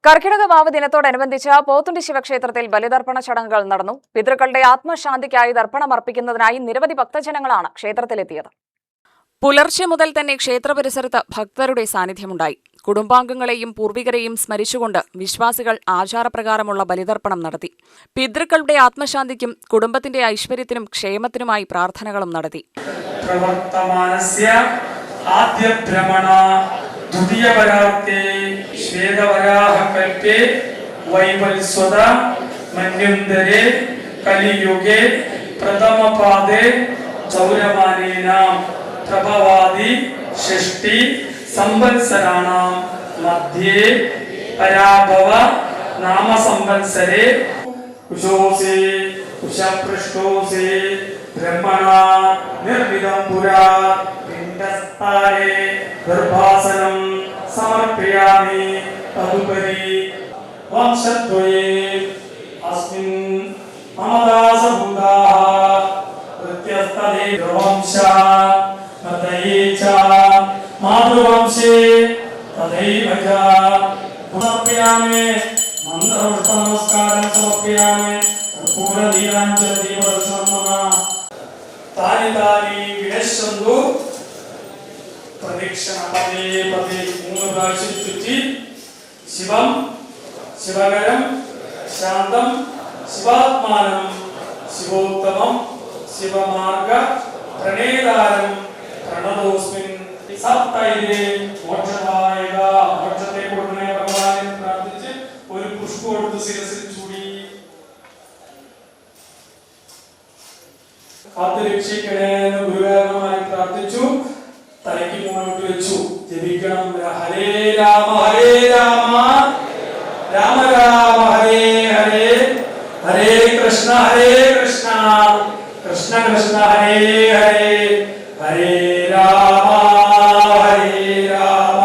കർക്കിടക വാവ് ദിനത്തോടനുബന്ധിച്ച് പോത്തുണ്ടി ശിവക്ഷേത്രത്തിൽ ബലിതർപ്പണ ചടങ്ങുകൾ നടന്നു. പിതൃക്കളുടെ ആത്മശാന്തിക്കായി ദർപ്പണമർപ്പിക്കുന്നതിനായി നിരവധി ഭക്തജനങ്ങളാണ് ക്ഷേത്രത്തിലെത്തിയത്. പുലർച്ചെ മുതൽ തന്നെ ക്ഷേത്ര പരിസരത്ത് ഭക്തരുടെ സാന്നിധ്യമുണ്ടായി. കുടുംബാംഗങ്ങളെയും പൂർവികരെയും സ്മരിച്ചുകൊണ്ട് വിശ്വാസികൾ ആചാരപ്രകാരമുള്ള ബലിതർപ്പണം നടത്തി. പിതൃക്കളുടെ ആത്മശാന്തിക്കും കുടുംബത്തിന്റെ ഐശ്വര്യത്തിനും ക്ഷേമത്തിനുമായി പ്രാർത്ഥനകളും നടത്തി. श्वेतवराहकल्पे वैवस्वत मन्वन्तरे कलियुगे प्रथमपादे चौरमानेनां प्रभवादि षष्टि संवत्सराणां मध्ये पराभव नाम संवत्सरे कुशोसे कुशपृष्ठोसे ब्रह्मणा निर्मितं पुरा पिण्डस्थाने गर्भासनं समर्पयामि तदुपरि वंशद्वये अस्मिन् ममदासभूताः प्रत्यस्तदे वंशा तथैव च मातृवंशे तथैव च समर्पयामि मन्त्रपुष्पनमस्कारं समर्पयामि कर्पूरदीपाञ्जलिदीपदर्शनं नमः तानि तानि विनश्यन्तु प्रदक्षिण पदे पदे मूल प्राവശ്യം ചുറ്റി ശിവം ശിവകരം ശാന്തം ശിവാത്മാനം ശിവോത്തമം ശിവമാർഗ പ്രണേതാരം പ്രണതോസ്മിൻ സപ്തൈരേ മോക്ഷദായക മോക്ഷത്തെ കൊടുക്കണേ ഭഗവാനെ പ്രാർത്ഥിച്ച് ഒരു പുഷ്പം എടുത്ത് ശിരസിൽ ചൂടി കാത്തു രക്ഷിക്കണേ എന്ന് ഗുരുവായൂരമായി പ്രാർത്ഥിച്ചു. തലയ്ക്ക് മുന്നോട്ട് വെച്ചു. ജപിക്കണം ഹരേ രാമ രാമ രാമ ഹരേ ഹരേ ഹരേ കൃഷ്ണ കൃഷ്ണ കൃഷ്ണ ഹരേ ഹരേ ഹരേ രാമ ഹരേ രാമ.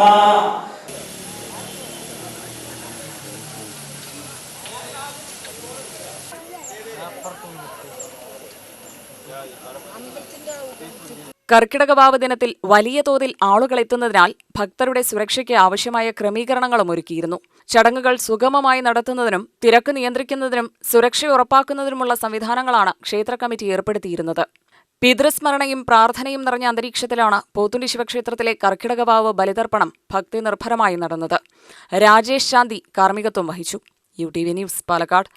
കർക്കിടക വാവ് ദിനത്തിൽ വലിയ തോതിൽ ആളുകൾ എത്തുന്നതിനാൽ ഭക്തരുടെ സുരക്ഷയ്ക്ക് ആവശ്യമായ ക്രമീകരണങ്ങളും ഒരുക്കിയിരുന്നു. ചടങ്ങുകൾ സുഗമമായി നടത്തുന്നതിനും തിരക്ക് നിയന്ത്രിക്കുന്നതിനും സുരക്ഷ ഉറപ്പാക്കുന്നതിനുമുള്ള സംവിധാനങ്ങളാണ് ക്ഷേത്ര കമ്മിറ്റി ഏർപ്പെടുത്തിയിരുന്നത്. പിതൃസ്മരണയും പ്രാർത്ഥനയും നിറഞ്ഞ അന്തരീക്ഷത്തിലാണ് പോത്തുണ്ടി ശിവക്ഷേത്രത്തിലെ കർക്കിടക വാവ് ബലിതർപ്പണം ഭക്തി നിർഭരമായി നടന്നത്. രാജേഷ് ശാന്തി കാർമ്മികത്വം വഹിച്ചു. UTV news, Palakkad.